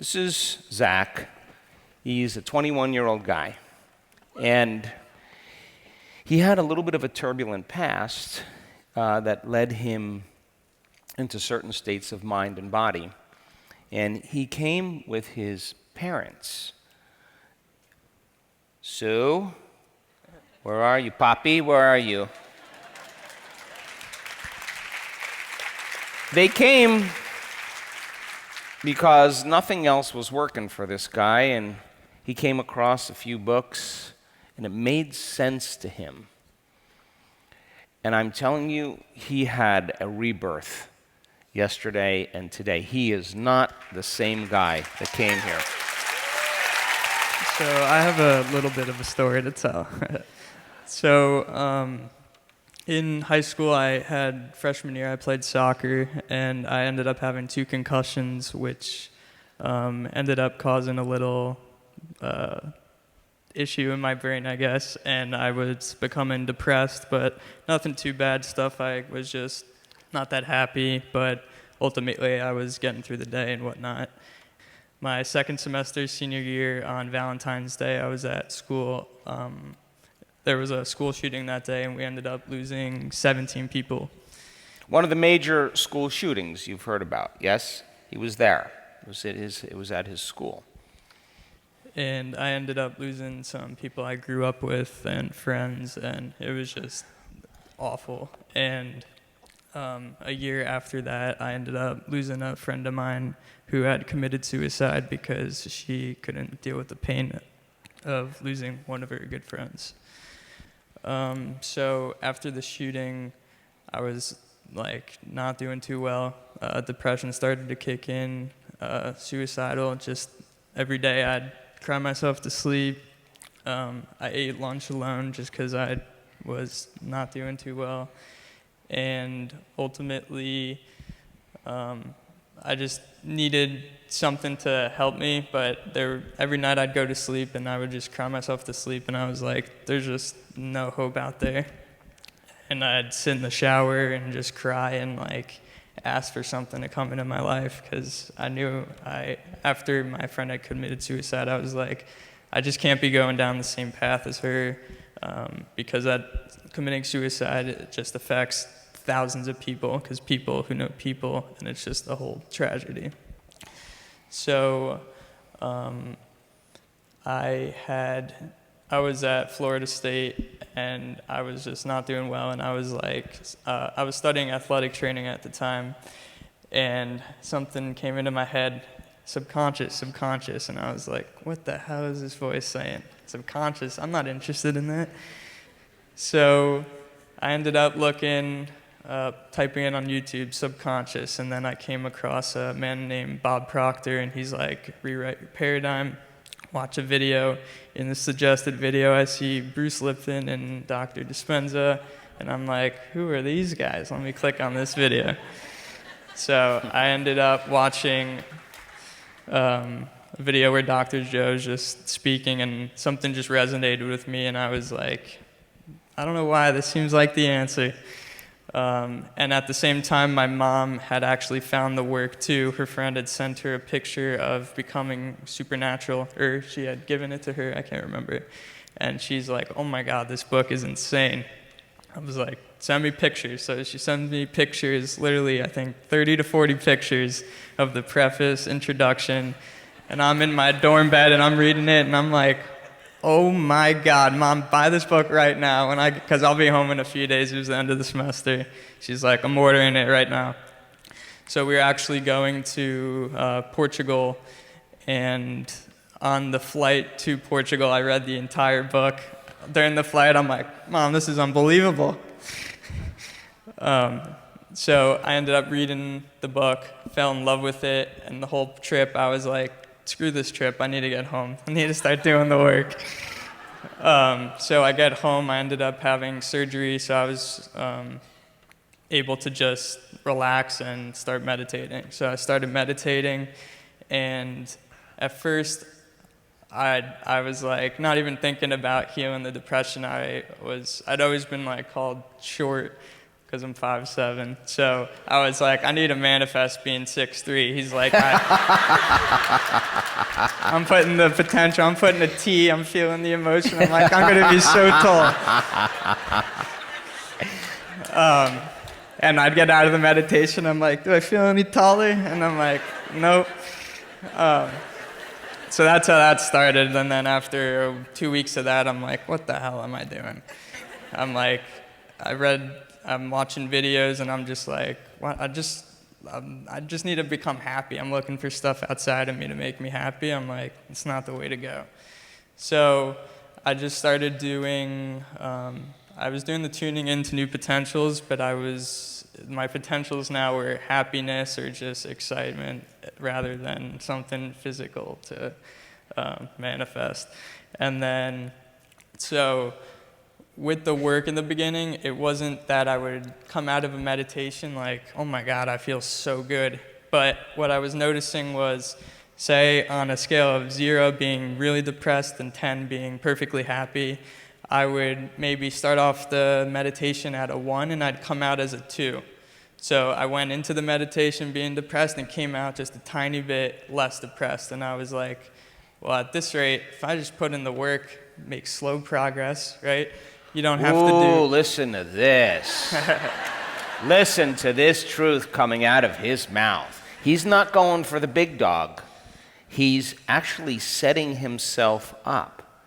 This is Zach. He's a 21-year-old guy. And he had a little bit of a turbulent past that led him into certain states of mind and body. And he came with his parents. Sue, where are you? Poppy, where are you? They came because nothing else was working for this guy, and he came across a few books, and it made sense to him. And I'm telling you, he had a rebirth yesterday and today. He is not the same guy that came here. So I have a little bit of a story to tell. In high school, I had freshman year, I played soccer, and I ended up having 2 concussions, which ended up causing a little issue in my brain, I guess, and I was becoming depressed, but nothing too bad stuff. I was just not that happy, but ultimately I was getting through the day and whatnot. My second semester, senior year, on Valentine's Day, I was at school. There was a school shooting that day, and we ended up losing 17 people. One of the major school shootings you've heard about, yes? He was there. It was at his school. And I ended up losing some people I grew up with and friends, and it was just awful. And a year after that, I ended up losing a friend of mine who had committed suicide because she couldn't deal with the pain of losing one of her good friends. So after the shooting, I was not doing too well. Depression started to kick in, suicidal. Just every day I'd cry myself to sleep. I ate lunch alone just because I was not doing too well. And ultimately, I just needed something to help me, but every night I'd go to sleep and I would just cry myself to sleep, and I was like, there's just no hope out there. And I'd sit in the shower and just cry and ask for something to come into my life, because I knew after my friend had committed suicide, I was like, I just can't be going down the same path as her, because committing suicide, it just affects thousands of people, because people who know people, and it's just a whole tragedy. So I was at Florida State, and I was just not doing well, and I was I was studying athletic training at the time, and something came into my head, subconscious, and I was like, what the hell is this voice saying? Subconscious, I'm not interested in that. So I ended up typing in on YouTube, subconscious, and then I came across a man named Bob Proctor, and he's like, rewrite your paradigm, watch a video. In the suggested video, I see Bruce Lipton and Dr. Dispenza, and I'm like, who are these guys? Let me click on this video. So I ended up watching a video where Dr. Joe's just speaking, and something just resonated with me, and I was like, I don't know why, this seems like the answer. And at the same time, my mom had actually found the work too. Her friend had sent her a picture of becoming supernatural, or she had given it to her, I can't remember. And she's like, oh my God, this book is insane. I was like, send me pictures. So she sends me pictures, literally, I think 30 to 40 pictures of the preface, introduction. And I'm in my dorm bed and I'm reading it, and I'm like, oh my God, Mom, buy this book right now, because I'll be home in a few days. It was the end of the semester. She's like, I'm ordering it right now. So we were actually going to Portugal, and on the flight to Portugal, I read the entire book. During the flight, I'm like, Mom, this is unbelievable. So I ended up reading the book, fell in love with it, and the whole trip, I was like, screw this trip, I need to get home. I need to start doing the work. So I get home, I ended up having surgery, so I was able to just relax and start meditating. So I started meditating, and at first, I was not even thinking about healing the depression. I'd always been called short, because I'm 5'7". So I was like, I need to manifest being 6'3". He's like, I'm putting the potential, I'm putting a T, I'm feeling the emotion. I'm like, I'm going to be so tall. And I'd get out of the meditation, I'm like, do I feel any taller? And I'm like, nope. So that's how that started. And then after 2 weeks of that, I'm like, what the hell am I doing? I'm like, I'm watching videos, and I'm just like, what? I just need to become happy. I'm looking for stuff outside of me to make me happy. I'm like, it's not the way to go. So I just started doing, I was doing the tuning into new potentials, but my potentials now were happiness or just excitement rather than something physical to manifest. And then, so with the work in the beginning, it wasn't that I would come out of a meditation like, oh my God, I feel so good. But what I was noticing was, say on a scale of 0 being really depressed and 10 being perfectly happy, I would maybe start off the meditation at a 1 and I'd come out as a 2. So I went into the meditation being depressed and came out just a tiny bit less depressed. And I was like, well, at this rate, if I just put in the work, make slow progress, right? You don't have to do... Listen to this. Listen to this truth coming out of his mouth. He's not going for the big dog. He's actually setting himself up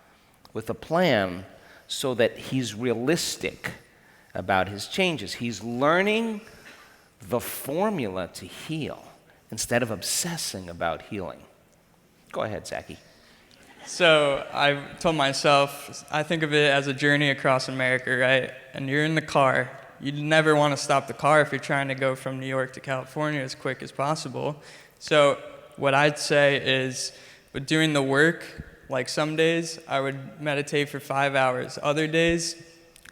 with a plan so that he's realistic about his changes. He's learning the formula to heal instead of obsessing about healing. Go ahead, Zachy. So I told myself, I think of it as a journey across America, right? And you're in the car. You never want to stop the car if you're trying to go from New York to California as quick as possible. So what I'd say is, with doing the work, like some days I would meditate for 5 hours. Other days,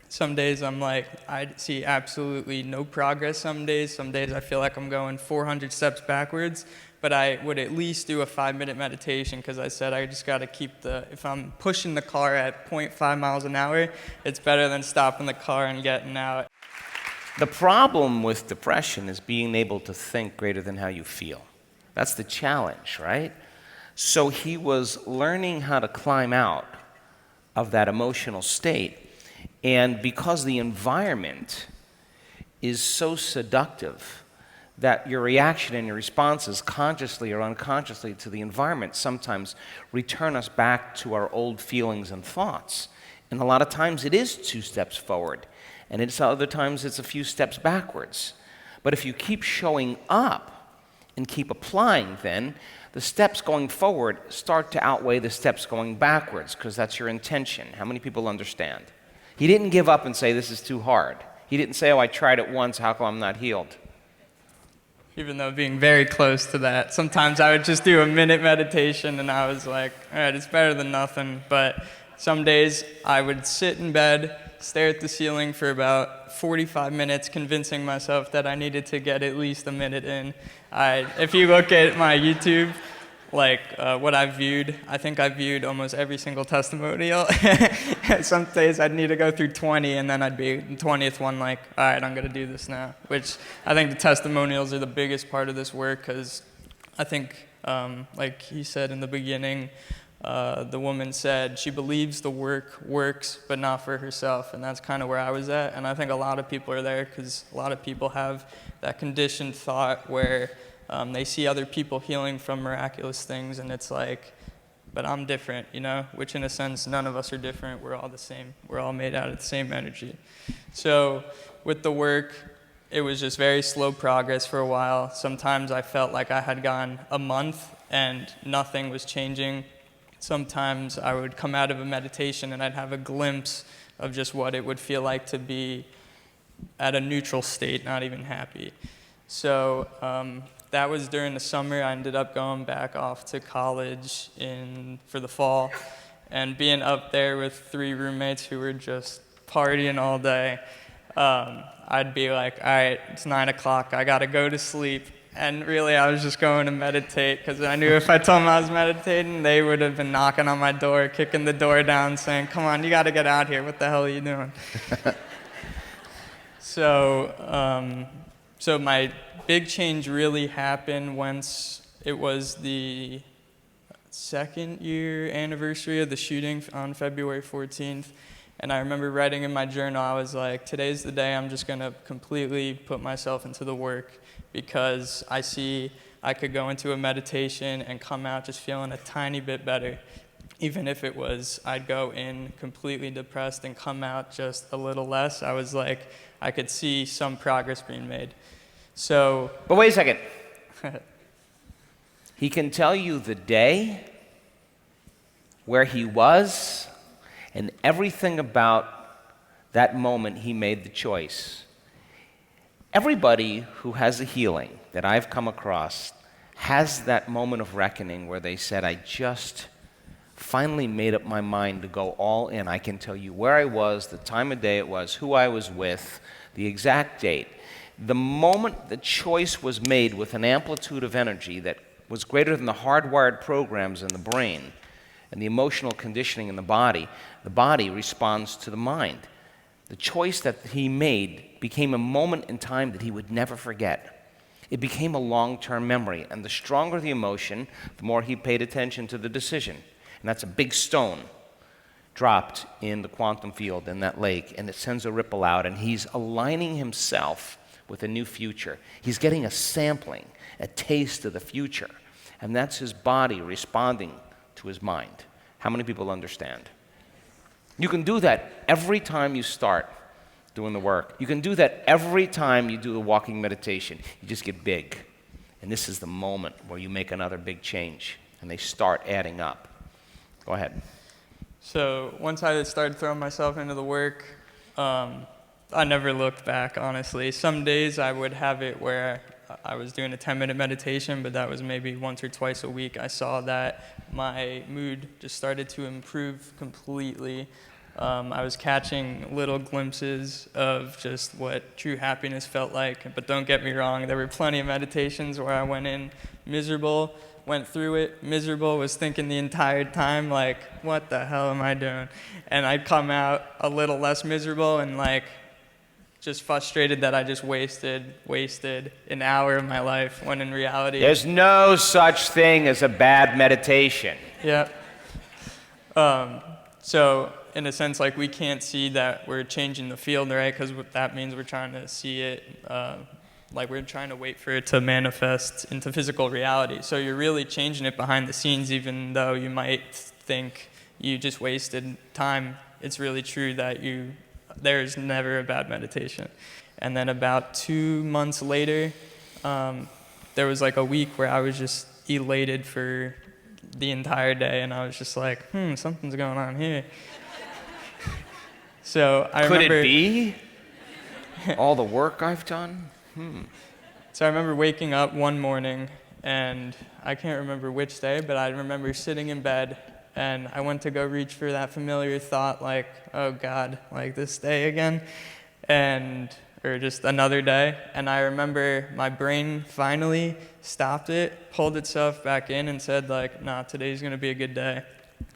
some days I'm like, I see absolutely no progress some days. Some days I feel like I'm going 400 steps backwards. But I would at least do a 5-minute meditation because I said I just got to keep if I'm pushing the car at 0.5 miles an hour, it's better than stopping the car and getting out. The problem with depression is being able to think greater than how you feel. That's the challenge, right? So he was learning how to climb out of that emotional state. And because the environment is so seductive, that your reaction and your responses, consciously or unconsciously, to the environment sometimes return us back to our old feelings and thoughts. And a lot of times it is 2 steps forward, and other times it's a few steps backwards. But if you keep showing up and keep applying, then the steps going forward start to outweigh the steps going backwards, because that's your intention. How many people understand? He didn't give up and say, this is too hard. He didn't say, oh, I tried it once, how come I'm not healed? Even though being very close to that. Sometimes I would just do a minute meditation and I was like, all right, it's better than nothing. But some days I would sit in bed, stare at the ceiling for about 45 minutes, convincing myself that I needed to get at least a minute in. If you look at my YouTube, what I viewed, I think I viewed almost every single testimonial. Some days I'd need to go through 20, and then I'd be the 20th one like, all right, I'm going to do this now. Which I think the testimonials are the biggest part of this work, because I think, like he said in the beginning, the woman said she believes the work works, but not for herself, and that's kind of where I was at. And I think a lot of people are there, because a lot of people have that conditioned thought where they see other people healing from miraculous things, and it's like, but I'm different, which in a sense, none of us are different. We're all the same. We're all made out of the same energy. So with the work, it was just very slow progress for a while. Sometimes I felt like I had gone a month and nothing was changing. Sometimes I would come out of a meditation and I'd have a glimpse of just what it would feel like to be at a neutral state, not even happy. So that was during the summer. I ended up going back off to college for the fall, and being up there with 3 roommates who were just partying all day. I'd be like, all right, it's 9 o'clock, I gotta go to sleep. And really, I was just going to meditate, because I knew if I told them I was meditating, they would have been knocking on my door, kicking the door down, saying, come on, you gotta get out here, what the hell are you doing? So my big change really happened once it was the second year anniversary of the shooting on February 14th. And I remember writing in my journal, I was like, today's the day I'm just going to completely put myself into the work, because I see I could go into a meditation and come out just feeling a tiny bit better. Even if it was I'd go in completely depressed and come out just a little less, I was like, I could see some progress being made. So. But wait a second. He can tell you the day, where he was, and everything about that moment he made the choice. Everybody who has a healing that I've come across has that moment of reckoning where they said, I just finally made up my mind to go all in. I can tell you where I was, the time of day it was, who I was with, the exact date. The moment the choice was made with an amplitude of energy that was greater than the hardwired programs in the brain and the emotional conditioning in the body responds to the mind. The choice that he made became a moment in time that he would never forget. It became a long-term memory, and the stronger the emotion, the more he paid attention to the decision. And that's a big stone dropped in the quantum field in that lake, and it sends a ripple out, and he's aligning himself with a new future. He's getting a sampling, a taste of the future, and that's his body responding to his mind. How many people understand? You can do that every time you start doing the work. You can do that every time you do the walking meditation. You just get big. And this is the moment where you make another big change, and they start adding up. Go ahead. So once I started throwing myself into the work, I never looked back, honestly. Some days I would have it where I was doing a 10-minute meditation, but that was maybe once or twice a week. I saw that my mood just started to improve completely. I was catching little glimpses of just what true happiness felt like. But don't get me wrong, there were plenty of meditations where I went in miserable, went through it miserable, was thinking the entire time, like, what the hell am I doing? And I'd come out a little less miserable and, like, just frustrated that I just wasted an hour of my life, when in reality... There's no such thing as a bad meditation. Yeah. So, in a sense, like, we can't see that we're changing the field, right? Because that means we're trying to see it, like we're trying to wait for it to manifest into physical reality. So you're really changing it behind the scenes, even though you might think you just wasted time. It's really true that there's never a bad meditation. And then about 2 months later, there was like a week where I was just elated for the entire day, and I was just like, something's going on here. So I remember... Could it be all the work I've done? So I remember waking up one morning, and I can't remember which day, but I remember sitting in bed, and I went to go reach for that familiar thought, like, oh God, like this day again, or just another day. And I remember my brain finally stopped it, pulled itself back in, and said, like, nah, today's gonna be a good day.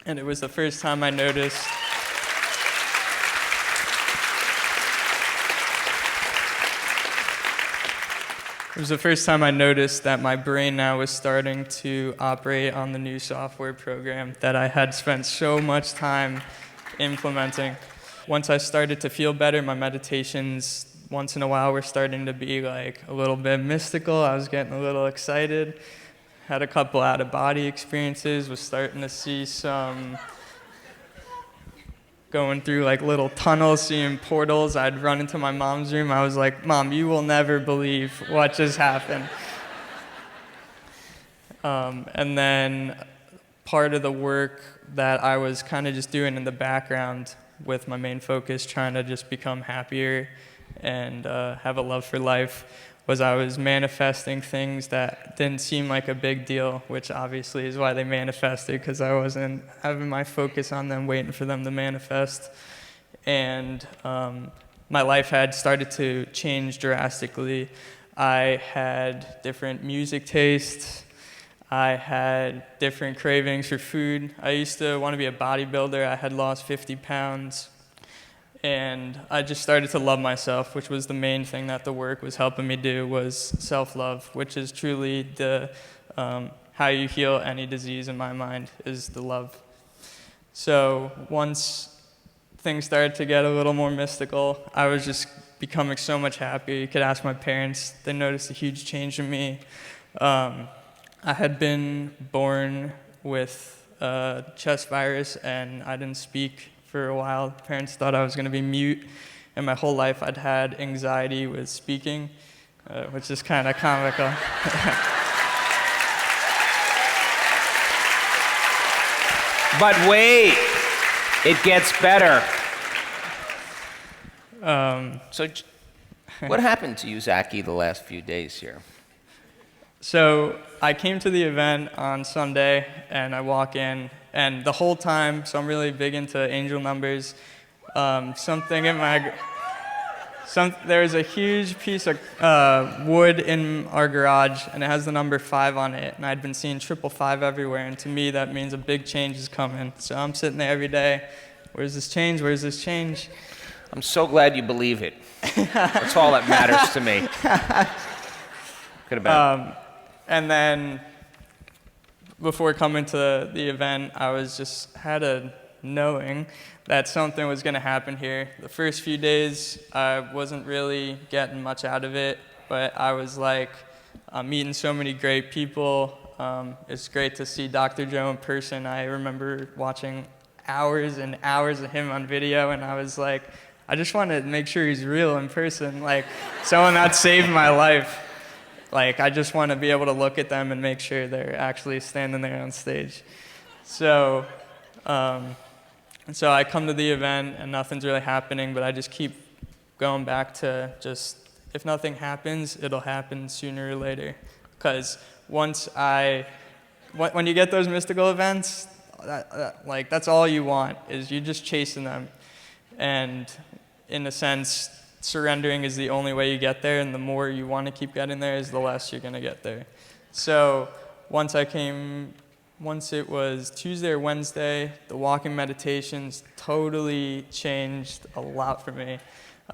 And it was the first time I noticed... It was the first time I noticed that my brain now was starting to operate on the new software program that I had spent so much time implementing. Once I started to feel better, my meditations once in a while were starting to be like a little bit mystical. I was getting a little excited. Had a couple out-of-body experiences, was starting to see some going through like little tunnels, seeing portals. I'd run into my mom's room. I was like, Mom, you will never believe what just happened. And then part of the work that I was kind of just doing in the background with my main focus, trying to just become happier and have a love for life, was I was manifesting things that didn't seem like a big deal, which obviously is why they manifested, because I wasn't having my focus on them, waiting for them to manifest. And my life had started to change drastically. I had different music tastes. I had different cravings for food. I used to want to be a bodybuilder. I had lost 50 pounds. And I just started to love myself, which was the main thing that the work was helping me do, was self-love, which is truly the how you heal any disease in my mind, is the love. So once things started to get a little more mystical, I was just becoming so much happier. You could ask my parents. They noticed a huge change in me. I had been born with chest virus, and I didn't speak for a while. Parents thought I was going to be mute, and my whole life I'd had anxiety with speaking, which is kind of comical. But wait, it gets better. What happened to you, Zachy, the last few days here? So I came to the event on Sunday, and I walk in, and the whole time, so I'm really big into angel numbers, there's a huge piece of wood in our garage, and it has the number 5 on it, and I'd been seeing 555 everywhere, and to me that means a big change is coming. So I'm sitting there every day, where's this change, where's this change? I'm so glad you believe it. That's all that matters to me. Could have been. And then before coming to the event, I had a knowing that something was going to happen here. The first few days, I wasn't really getting much out of it, but I was like, I'm meeting so many great people. It's great to see Dr. Joe in person. I remember watching hours and hours of him on video, and I was like, I just want to make sure he's real in person, like someone that saved my life. Like, I just want to be able to look at them and make sure they're actually standing there on stage. So I come to the event and nothing's really happening, but I just keep going back to just, if nothing happens, it'll happen sooner or later. Because when you get those mystical events, that's all you want, is you just chasing them. And in a sense, surrendering is the only way you get there, and the more you want to keep getting there is the less you're going to get there. So once it was Tuesday or Wednesday, the walking meditations totally changed a lot for me.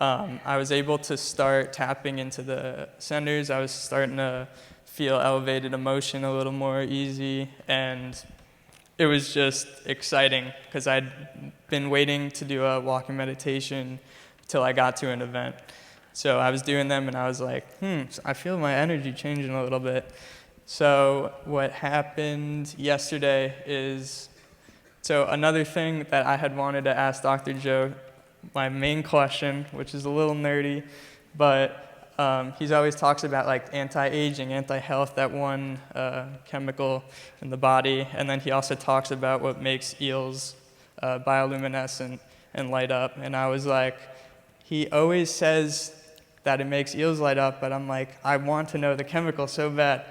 I was able to start tapping into the centers. I was starting to feel elevated emotion a little more easy, and it was just exciting because I'd been waiting to do a walking meditation till I got to an event. So I was doing them, and I was like, I feel my energy changing a little bit. So what happened yesterday is, another thing that I had wanted to ask Dr. Joe, my main question, which is a little nerdy, but he always talks about like anti-aging, anti-health, that one chemical in the body, and then he also talks about what makes eels bioluminescent and light up. And I was like, he always says that it makes eels light up, but I'm like, I want to know the chemical so bad.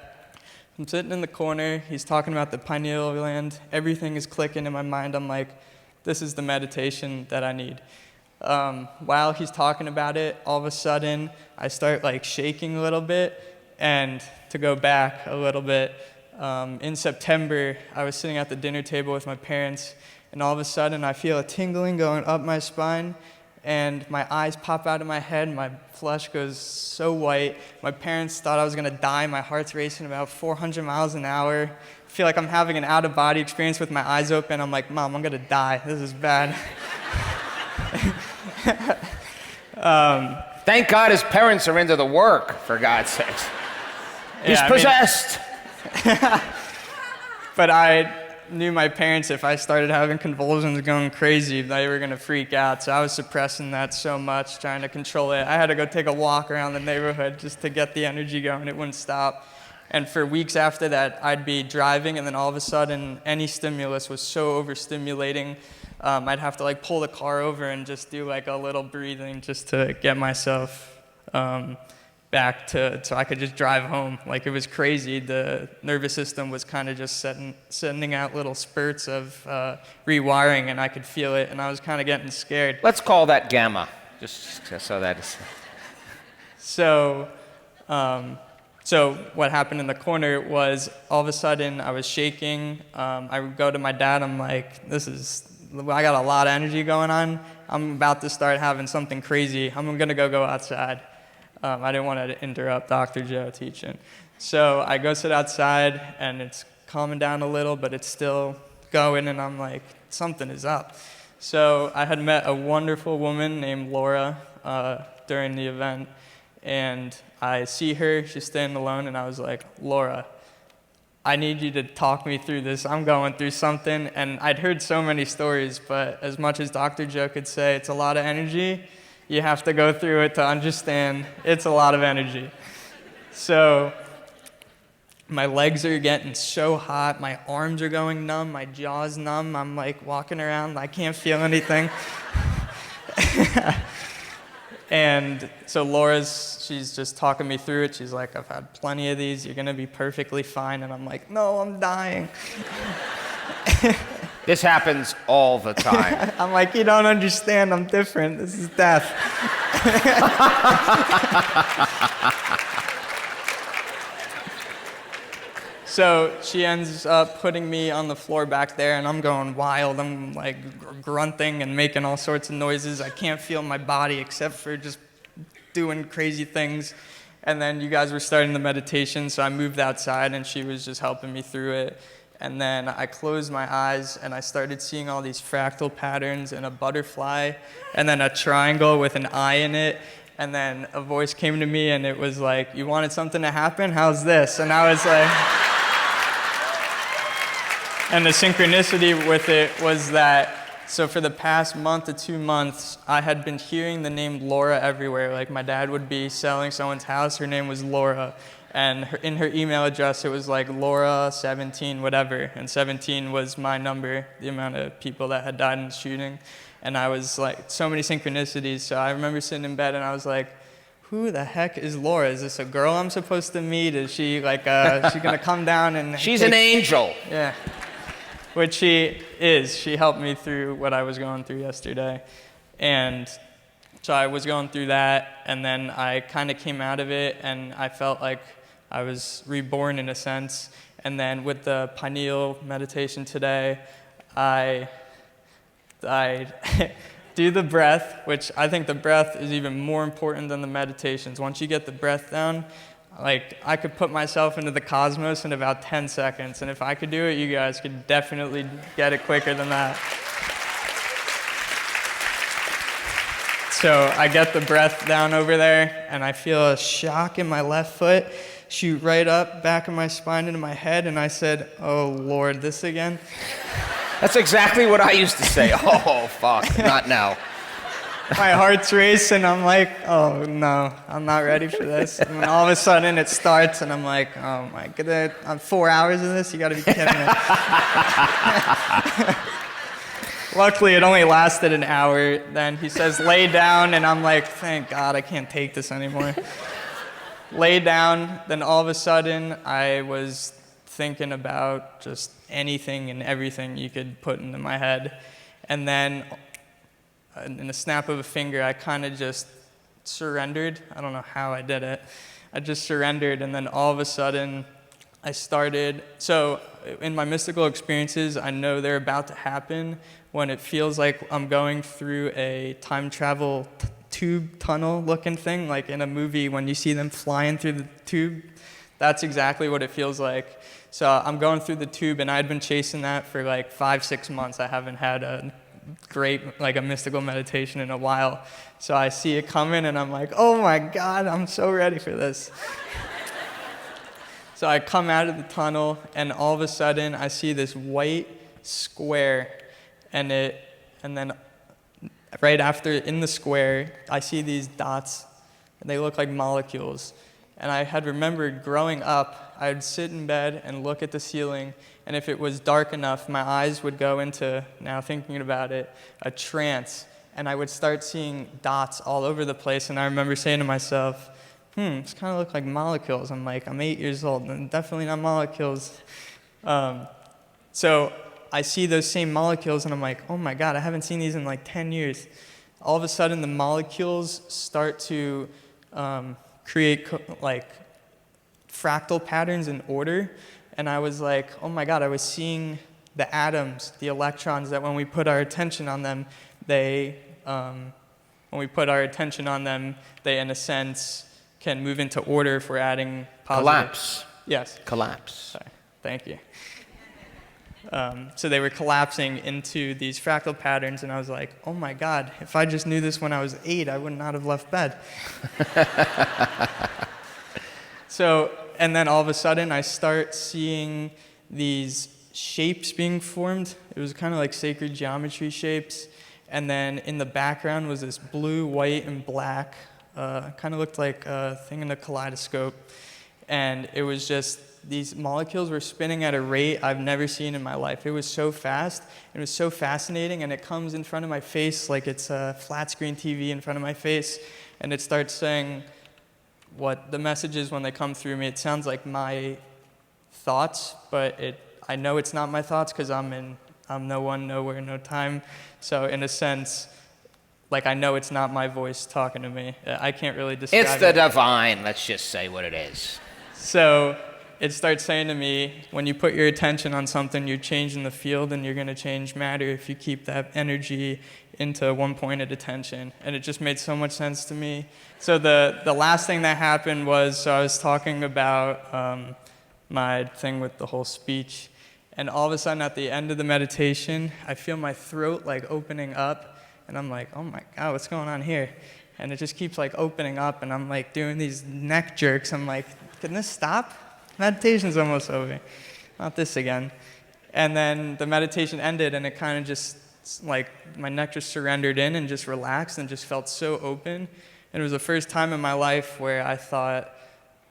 I'm sitting in the corner, he's talking about the pineal gland, everything is clicking in my mind. I'm like, this is the meditation that I need. While he's talking about it, all of a sudden, I start like shaking a little bit. And to go back a little bit, in September, I was sitting at the dinner table with my parents, and all of a sudden, I feel a tingling going up my spine, and my eyes pop out of my head, my flesh goes so white. My parents thought I was gonna die. My heart's racing about 400 miles an hour. I feel like I'm having an out-of-body experience with my eyes open. I'm like, Mom, I'm gonna die. This is bad. Thank God his parents are into the work, for God's sakes. He's possessed. But I knew my parents, if I started having convulsions going crazy, they were going to freak out. So I was suppressing that so much, trying to control it. I had to go take a walk around the neighborhood just to get the energy going. It wouldn't stop. And for weeks after that, I'd be driving, and then all of a sudden, any stimulus was so overstimulating, I'd have to like pull the car over and just do like a little breathing just to get myself back so I could just drive home. Like, it was crazy. The nervous system was kind of just sending out little spurts of rewiring, and I could feel it, and I was kind of getting scared. Let's call that gamma, just so that is. So what happened in the corner was, all of a sudden I was shaking. I would go to my dad. I'm like, this is I got a lot of energy going on. I'm about to start having something crazy. I'm going to go outside. I didn't want to interrupt Dr. Joe teaching. So I go sit outside, and it's calming down a little, but it's still going, and I'm like, something is up. So I had met a wonderful woman named Laura during the event, and I see her, she's standing alone, and I was like, Laura, I need you to talk me through this. I'm going through something, and I'd heard so many stories, but as much as Dr. Joe could say it's a lot of energy, you have to go through it to understand it's a lot of energy. So my legs are getting so hot, my arms are going numb, my jaw's numb, I'm like walking around, I can't feel anything. And so she's just talking me through it. She's like, I've had plenty of these. You're going to be perfectly fine. And I'm like, no, I'm dying. This happens all the time. I'm like, you don't understand. I'm different. This is death. So she ends up putting me on the floor back there, and I'm going wild. I'm like grunting and making all sorts of noises. I can't feel my body except for just doing crazy things. And then you guys were starting the meditation, so I moved outside, and she was just helping me through it. And then I closed my eyes, and I started seeing all these fractal patterns and a butterfly, and then a triangle with an eye in it. And then a voice came to me, and it was like, you wanted something to happen? How's this? And I was like... And the synchronicity with it was that, so for the past month to 2 months, I had been hearing the name Laura everywhere. Like my dad would be selling someone's house, her name was Laura. And in her email address, it was like Laura 17, whatever. And 17 was my number, the amount of people that had died in the shooting. And I was like, so many synchronicities. So I remember sitting in bed and I was like, who the heck is Laura? Is this a girl I'm supposed to meet? Is she like, she gonna come down and... She's an angel. Yeah. Which she is. She helped me through what I was going through yesterday. And so I was going through that, and then I kind of came out of it, and I felt like I was reborn in a sense. And then with the pineal meditation today, I do the breath, which I think the breath is even more important than the meditations. Once you get the breath down, like, I could put myself into the cosmos in about 10 seconds, and if I could do it, you guys could definitely get it quicker than that. So I get the breath down over there, and I feel a shock in my left foot, shoot right up, back of my spine into my head, and I said, oh, Lord, this again? That's exactly what I used to say. Oh, fuck, not now. My heart's racing. I'm like, oh no, I'm not ready for this. And then all of a sudden it starts, and I'm like, oh my god, I'm 4 hours of this? You gotta be kidding me. Luckily, it only lasted an hour. Then he says, lay down, and I'm like, thank God, I can't take this anymore. Lay down, then all of a sudden I was thinking about just anything and everything you could put into my head. And then in a snap of a finger, I kind of just surrendered. I don't know how I did it. I just surrendered, and then all of a sudden, I started. So in my mystical experiences, I know they're about to happen when it feels like I'm going through a time travel tube tunnel looking thing, like in a movie when you see them flying through the tube. That's exactly what it feels like. So I'm going through the tube, and I'd been chasing that for like 5-6 months. I haven't had a great, like a mystical meditation in a while. So I see it coming, and I'm like, oh my God, I'm so ready for this. So I come out of the tunnel, and all of a sudden I see this white square, and then right after, in the square, I see these dots, and they look like molecules. And I had remembered growing up, I'd sit in bed and look at the ceiling, and if it was dark enough, my eyes would go into, now thinking about it, a trance, and I would start seeing dots all over the place, and I remember saying to myself, this kind of look like molecules. I'm like, I'm 8 years old, and definitely not molecules. So I see those same molecules, and I'm like, oh my God, I haven't seen these in like 10 years. All of a sudden, the molecules start to create like fractal patterns in order, and I was like, oh my God, I was seeing the atoms, the electrons, that when we put our attention on them, they in a sense can move into order if we're adding positive. Collapse. Yes. Collapse. Sorry. Thank you. So they were collapsing into these fractal patterns, and I was like, oh my God, if I just knew this when I was 8, I would not have left bed. So, and then all of a sudden, I start seeing these shapes being formed. It was kind of like sacred geometry shapes. And then in the background was this blue, white, and black, kind of looked like a thing in a kaleidoscope. And it was just, these molecules were spinning at a rate I've never seen in my life. It was so fast, it was so fascinating, and it comes in front of my face like it's a flat screen TV in front of my face, and it starts saying what the message is when they come through me. It sounds like my thoughts, but I know it's not my thoughts because I'm no one, nowhere, no time. So in a sense, like I know it's not my voice talking to me. I can't really describe it. It's the divine. Let's just say what it is. So it starts saying to me, when you put your attention on something, you're changing the field and you're going to change matter if you keep that energy into one pointed attention. And it just made so much sense to me. So the last thing that happened was, so I was talking about my thing with the whole speech. And all of a sudden at the end of the meditation, I feel my throat like opening up. And I'm like, oh my God, what's going on here? And it just keeps like opening up. And I'm like doing these neck jerks. I'm like, can this stop? Meditation's almost over. Not this again. And then the meditation ended, and it kind of just, like, my neck just surrendered in and just relaxed and just felt so open. And it was the first time in my life where I thought,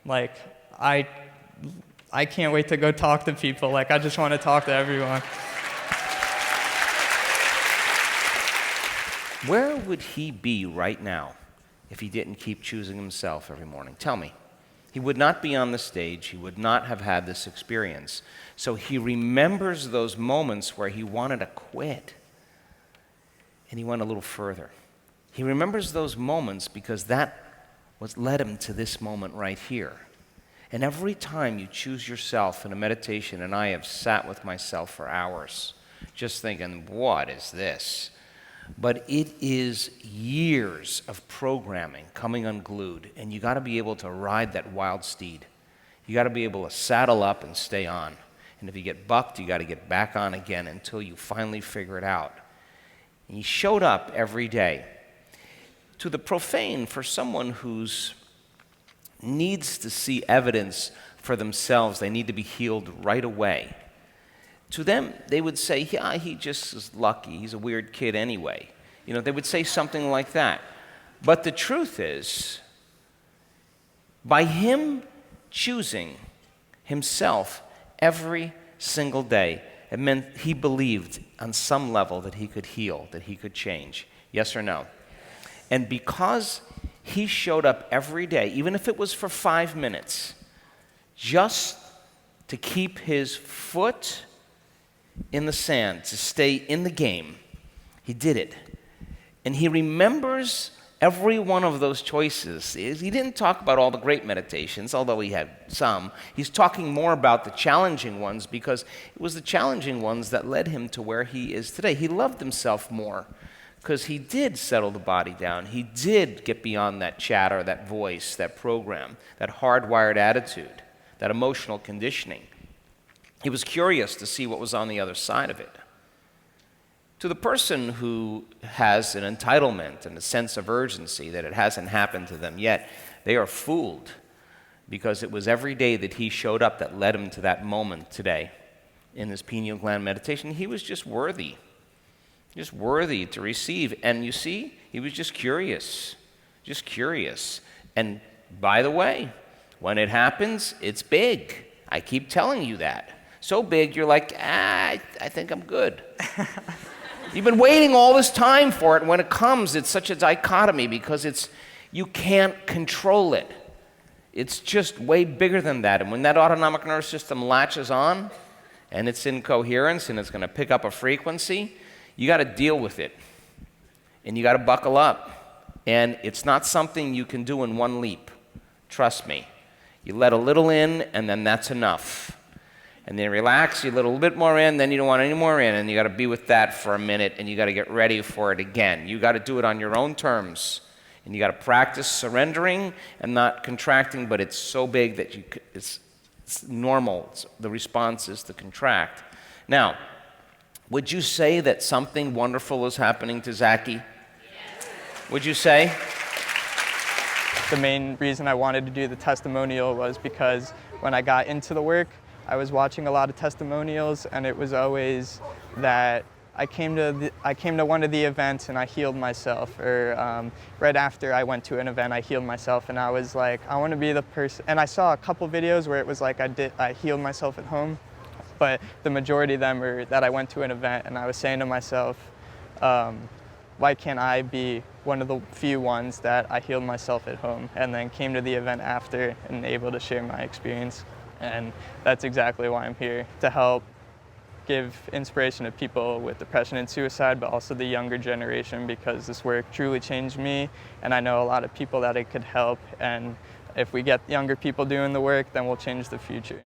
like, I can't wait to go talk to people. Like, I just want to talk to everyone. Where would he be right now if he didn't keep choosing himself every morning? Tell me. He would not be on the stage. He would not have had this experience. So he remembers those moments where he wanted to quit, and he went a little further. He remembers those moments because that was led him to this moment right here. And every time you choose yourself in a meditation, and I have sat with myself for hours just thinking, what is this? But it is years of programming coming unglued, and you got to be able to ride that wild steed. You got to be able to saddle up and stay on. And if you get bucked, you got to get back on again until you finally figure it out. And he showed up every day. To the profane, for someone who's needs to see evidence for themselves, they need to be healed right away. To them, they would say, yeah, he just is lucky. He's a weird kid anyway. You know, they would say something like that. But the truth is, by him choosing himself every single day, it meant he believed on some level that he could heal, that he could change. Yes or no? And because he showed up every day, even if it was for 5 minutes, just to keep his foot in the sand, to stay in the game, he did it. And he remembers every one of those choices. He didn't talk about all the great meditations, although he had some. He's talking more about the challenging ones because it was the challenging ones that led him to where he is today. He loved himself more because he did settle the body down. He did get beyond that chatter, that voice, that program, that hardwired attitude, that emotional conditioning. He was curious to see what was on the other side of it. To the person who has an entitlement and a sense of urgency that it hasn't happened to them yet, they are fooled because it was every day that he showed up that led him to that moment today in this pineal gland meditation. He was just worthy to receive. And you see, he was just curious. And by the way, when it happens, it's big. I keep telling you that. So big, you're like, I think I'm good. You've been waiting all this time for it, and when it comes, it's such a dichotomy because you can't control it. It's just way bigger than that. And when that autonomic nervous system latches on, and it's in coherence, and it's going to pick up a frequency, you got to deal with it. And you got to buckle up. And it's not something you can do in one leap. Trust me. You let a little in, and then that's enough. And then relax, you let a little bit more in, then you don't want any more in, and you got to be with that for a minute, and you got to get ready for it again. You got to do it on your own terms, and you got to practice surrendering and not contracting, but it's so big that it's normal. The response is to contract. Now, would you say that something wonderful is happening to Zachy? Yes. Would you say? The main reason I wanted to do the testimonial was because when I got into the work, I was watching a lot of testimonials, and it was always that I came to one of the events and I healed myself, or right after I went to an event, I healed myself, and I was like, I want to be the person. And I saw a couple videos where it was like I healed myself at home, but the majority of them were that I went to an event, and I was saying to myself, why can't I be one of the few ones that I healed myself at home, and then came to the event after and able to share my experience. And that's exactly why I'm here, to help give inspiration to people with depression and suicide, but also the younger generation, because this work truly changed me, and I know a lot of people that it could help. And if we get younger people doing the work, then we'll change the future.